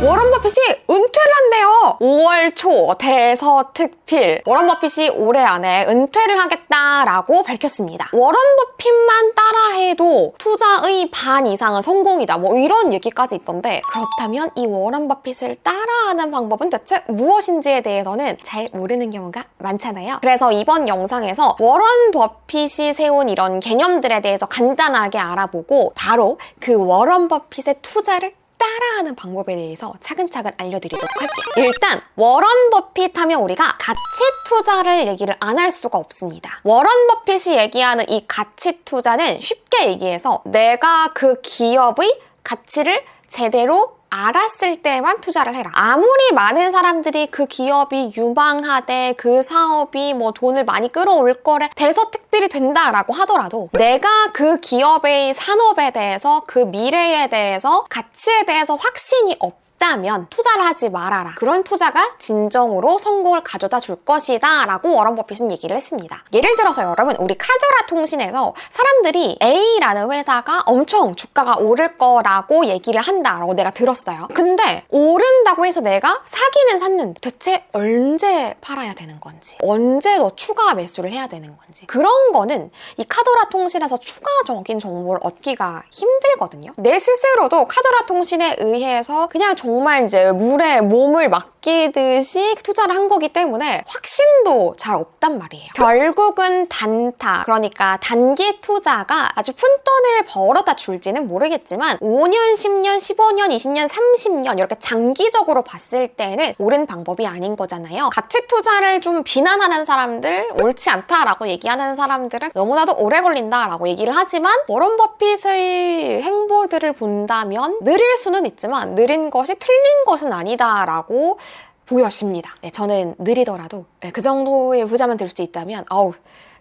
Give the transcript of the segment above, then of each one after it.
워런 버핏이 은퇴를 한대요. 5월 초 대서특필. 워런 버핏이 올해 안에 은퇴를 하겠다라고 밝혔습니다. 워런 버핏만 따라해도 투자의 반 이상은 성공이다. 뭐 이런 얘기까지 있던데, 그렇다면 이 워런 버핏을 따라하는 방법은 대체 무엇인지에 대해서는 잘 모르는 경우가 많잖아요. 그래서 이번 영상에서 워런 버핏이 세운 이런 개념들에 대해서 간단하게 알아보고 바로 그 워런 버핏의 투자를 따라하는 방법에 대해서 차근차근 알려드리도록 할게요. 일단 워런 버핏 하면 우리가 가치 투자를 얘기를 안 할 수가 없습니다. 워런 버핏이 얘기하는 이 가치 투자는 쉽게 얘기해서 내가 그 기업의 가치를 제대로 알았을 때만 투자를 해라. 아무리 많은 사람들이 그 기업이 유망하되 그 사업이 뭐 돈을 많이 끌어올 거래 대서특필이 된다라고 하더라도 내가 그 기업의 산업에 대해서 그 미래에 대해서 가치에 대해서 확신이 없다면 투자를 하지 말아라. 그런 투자가 진정으로 성공을 가져다 줄 것이다 라고 워런 버핏은 얘기를 했습니다. 예를 들어서 여러분, 우리 카더라 통신에서 사람들이 A라는 회사가 엄청 주가가 오를 거라고 얘기를 한다라고 내가 들었어요. 근데 오른다고 해서 내가 사기는 샀는데 대체 언제 팔아야 되는 건지, 언제 더 추가 매수를 해야 되는 건지, 그런 거는 이 카더라 통신에서 추가적인 정보를 얻기가 힘들거든요. 내 스스로도 카더라 통신에 의해서 그냥 정말 이제 물에 몸을 맡기듯이 투자를 한 거기 때문에 확신도 잘 없단 말이에요. 결국은 단타, 그러니까 단기 투자가 아주 푼돈을 벌어다 줄지는 모르겠지만 5년, 10년, 15년, 20년, 30년 이렇게 장기적으로 봤을 때는 옳은 방법이 아닌 거잖아요. 가치 투자를 좀 비난하는 사람들, 옳지 않다라고 얘기하는 사람들은 너무나도 오래 걸린다라고 얘기를 하지만 워런 버핏의 행보들을 본다면 느릴 수는 있지만 느린 것이 틀린 것은 아니다라고 보여집니다. 네, 저는 느리더라도 그 정도의 부자만 들 수 있다면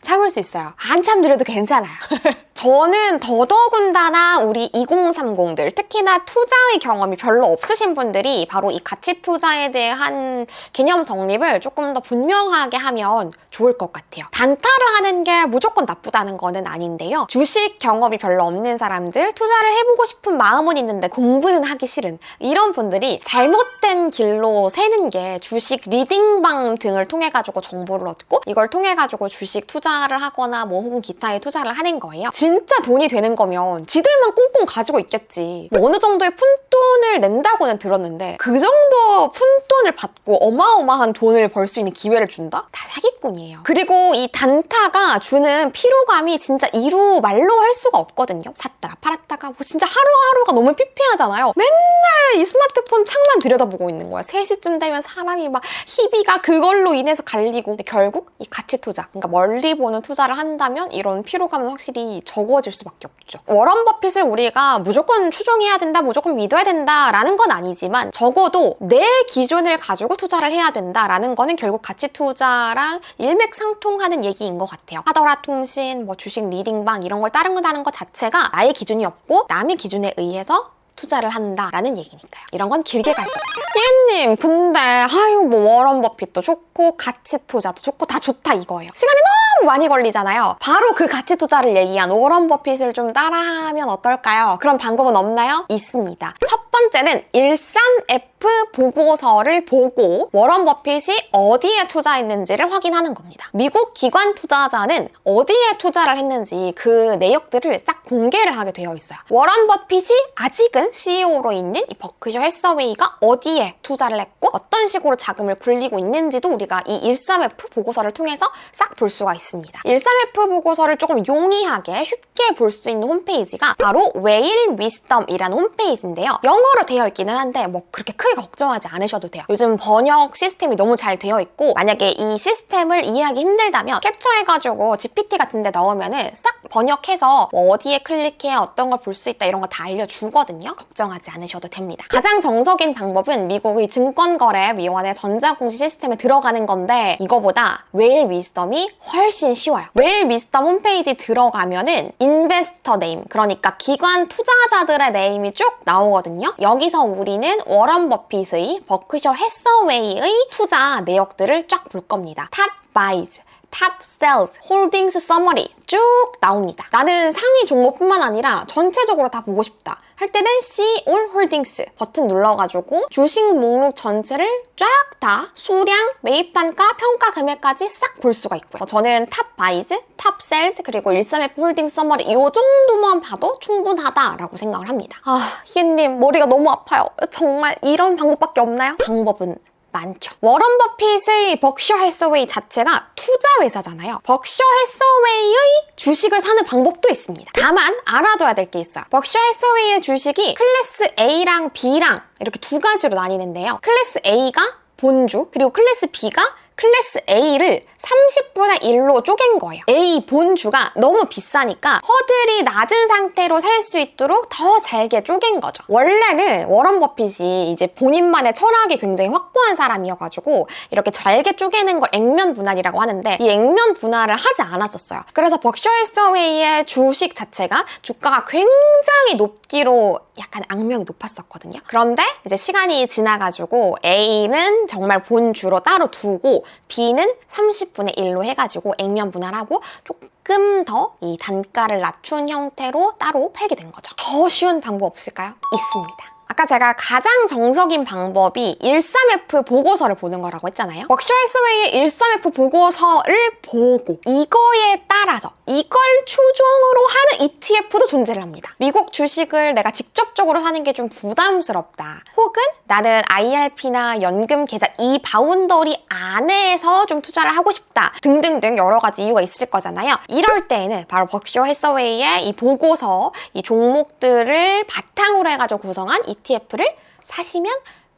참을 수 있어요. 한참 느려도 괜찮아요. 저는 더더군다나 우리 2030들, 특히나 투자의 경험이 별로 없으신 분들이 바로 이 가치 투자에 대한 개념 정립을 조금 더 분명하게 하면 좋을 것 같아요. 단타를 하는 게 무조건 나쁘다는 거는 아닌데요. 주식 경험이 별로 없는 사람들, 투자를 해보고 싶은 마음은 있는데 공부는 하기 싫은 이런 분들이 잘못된 길로 새는 게 주식 리딩방 등을 통해 가지고 정보를 얻고 이걸 통해 가지고 주식 투자를 하거나 뭐 혹은 기타에 투자를 하는 거예요. 진짜 돈이 되는 거면 지들만 꽁꽁 가지고 있겠지. 뭐 어느 정도의 푼돈을 낸다고는 들었는데 그 정도 푼돈을 받고 어마어마한 돈을 벌 수 있는 기회를 준다? 다 사기꾼이에요. 그리고 이 단타가 주는 피로감이 진짜 이루 말로 할 수가 없거든요. 샀다가 팔았다가 뭐 진짜 하루하루가 너무 피폐하잖아요. 맨날 이 스마트폰 창만 들여다보고 있는 거야. 3시쯤 되면 사람이 막 희비가 그걸로 인해서 갈리고. 근데 결국 이 가치 투자, 그러니까 멀리 보는 투자를 한다면 이런 피로감은 확실히 적어질 수밖에 없죠. 워런 버핏을 우리가 무조건 추종해야 된다, 무조건 믿어야 된다라는 건 아니지만 적어도 내 기준을 가지고 투자를 해야 된다라는 거는 결국 가치 투자랑 일맥상통하는 얘기인 것 같아요. 카더라 통신, 뭐 주식 리딩방 이런 걸 따른다는 것 자체가 나의 기준이 없고 남의 기준에 의해서 투자를 한다라는 얘기니까요. 이런 건 길게 갈 수 없어요. 예님, 근데 뭐 워런 버핏도 좋고 가치 투자도 좋고 다 좋다 이거예요. 시간이 너무 많이 걸리잖아요. 바로 그 가치 투자를 얘기한 워런 버핏을 좀 따라하면 어떨까요? 그런 방법은 없나요? 있습니다. 첫 번째는 13F 보고서를 보고 워런 버핏이 어디에 투자했는지를 확인하는 겁니다. 미국 기관 투자자는 어디에 투자를 했는지 그 내역들을 싹 공개를 하게 되어 있어요. 워런 버핏이 아직은 CEO로 있는 이 버크셔 해서웨이가 어디에 투자를 했고 어떤 식으로 자금을 굴리고 있는지도 우리가 이 13F 보고서를 통해서 싹 볼 수가 있습니다. 13F 보고서를 조금 용이하게 쉽게 볼 수 있는 홈페이지가 바로 웨일 위스덤이라는 홈페이지인데요. 영어로 되어 있기는 한데 뭐 그렇게 크게 걱정하지 않으셔도 돼요. 요즘 번역 시스템이 너무 잘 되어 있고 만약에 이 시스템을 이해하기 힘들다면 캡처해가지고 GPT 같은 데 넣으면은 싹 번역해서 뭐 어디에 클릭해야 어떤 걸 볼 수 있다 이런 거 다 알려주거든요. 걱정하지 않으셔도 됩니다. 가장 정석인 방법은 미국의 증권거래위원회 전자공시 시스템에 들어가는 건데 이거보다 웨일 위스덤이 훨씬 쉬워요. 웨일 위스덤 홈페이지 들어가면은 인베스터 네임, 그러니까 기관 투자자들의 네임이 쭉 나오거든요. 여기서 우리는 워런 버핏의 버크셔 해서웨이의 투자 내역들을 쫙 볼 겁니다. 탑 바이즈, Top Sales, Holdings Summary 쭉 나옵니다. 나는 상위 종목뿐만 아니라 전체적으로 다 보고 싶다 할 때는 See All Holdings 버튼 눌러가지고 주식 목록 전체를 쫙 다 수량, 매입 단가, 평가 금액까지 싹 볼 수가 있고요. 저는 Top Buys, Top Sales 그리고 13F 홀딩스 서머리 이 정도만 봐도 충분하다라고 생각을 합니다. 희애님 머리가 너무 아파요. 정말 이런 방법밖에 없나요? 방법은 많죠. 워런 버핏의 벅셔 해서웨이 자체가 투자 회사잖아요. 벅셔 해서웨이의 주식을 사는 방법도 있습니다. 다만 알아둬야 될 게 있어요. 벅셔 해서웨이의 주식이 클래스 A랑 B랑 이렇게 두 가지로 나뉘는데요. 클래스 A가 본주, 그리고 클래스 B가 클래스 A를 30분의 1로 쪼갠 거예요. A 본주가 너무 비싸니까 허들이 낮은 상태로 살 수 있도록 더 잘게 쪼갠 거죠. 원래는 워런 버핏이 이제 본인만의 철학이 굉장히 확고한 사람이어가지고 이렇게 잘게 쪼개는 걸 액면 분할이라고 하는데 이 액면 분할을 하지 않았었어요. 그래서 벅셔 해서웨이의 주식 자체가 주가가 굉장히 높기로 약간 악명이 높았었거든요. 그런데 이제 시간이 지나가지고 A는 정말 본주로 따로 두고 B는 30분의 1로 해가지고 액면 분할하고 조금 더 이 단가를 낮춘 형태로 따로 팔게 된 거죠. 더 쉬운 방법 없을까요? 있습니다. 아까 제가 가장 정석인 방법이 13F 보고서를 보는 거라고 했잖아요. 벅셔 해서웨이의 13F 보고서를 보고 이거에 따라서 이걸 추종으로 하는 ETF도 존재를 합니다. 미국 주식을 내가 직접적으로 사는 게 좀 부담스럽다. 혹은 나는 IRP나 연금 계좌 이 바운더리 안에서 좀 투자를 하고 싶다. 등등등 여러 가지 이유가 있을 거잖아요. 이럴 때에는 바로 벅셔 해서웨이의 이 보고서, 이 종목들을 바탕으로 해가지고 구성한 ETF를 사시면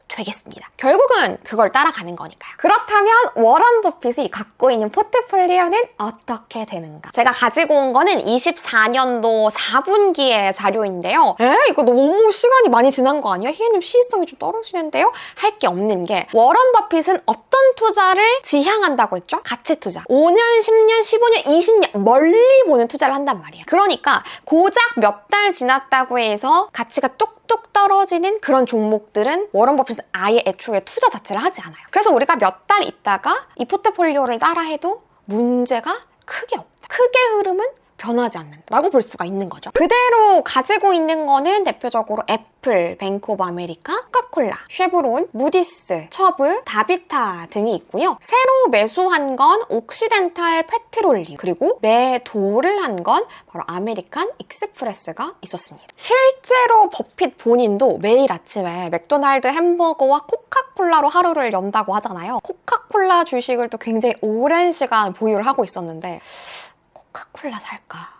되겠습니다. 결국은 그걸 따라가는 거니까요. 그렇다면 워런 버핏이 갖고 있는 포트폴리오는 어떻게 되는가? 제가 가지고 온 거는 24년도 4분기의 자료인데요. 이거 너무 시간이 많이 지난 거 아니야? 희애님 시의성이 좀 떨어지는데요? 할 게 없는 게 워런 버핏은 어떤 투자를 지향한다고 했죠? 가치 투자. 5년, 10년, 15년, 20년 멀리 보는 투자를 한단 말이에요. 그러니까 고작 몇 달 지났다고 해서 가치가 뚝뚝 떨어지는 그런 종목들은 워런 버핏은 아예 애초에 투자 자체를 하지 않아요. 그래서 우리가 몇 달 있다가 이 포트폴리오를 따라 해도 문제가 크게 없다. 크게 흐름은 변하지 않는다라고 볼 수가 있는 거죠. 그대로 가지고 있는 거는 대표적으로 애플, 뱅크 오브 아메리카, 코카콜라, 쉐브론, 무디스, 첩브, 다비타 등이 있고요. 새로 매수한 건 옥시덴탈 페트롤리움, 그리고 매도를 한 건 바로 아메리칸 익스프레스가 있었습니다. 실제로 버핏 본인도 매일 아침에 맥도날드 햄버거와 코카콜라로 하루를 연다고 하잖아요. 코카콜라 주식을 또 굉장히 오랜 시간 보유를 하고 있었는데 코카콜라 살까?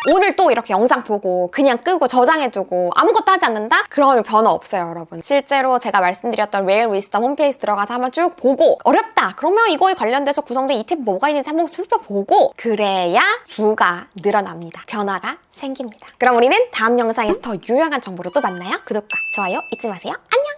오늘 또 이렇게 영상 보고 그냥 끄고 저장해두고 아무것도 하지 않는다? 그러면 변화 없어요, 여러분. 실제로 제가 말씀드렸던 웨일 위스덤 홈페이지 들어가서 한번 쭉 보고 어렵다! 그러면 이거에 관련돼서 구성된 ETF 뭐가 있는지 한번 살펴보고 그래야 부가 늘어납니다. 변화가 생깁니다. 그럼 우리는 다음 영상에서 더 유용한 정보로 또 만나요. 구독과 좋아요 잊지 마세요. 안녕!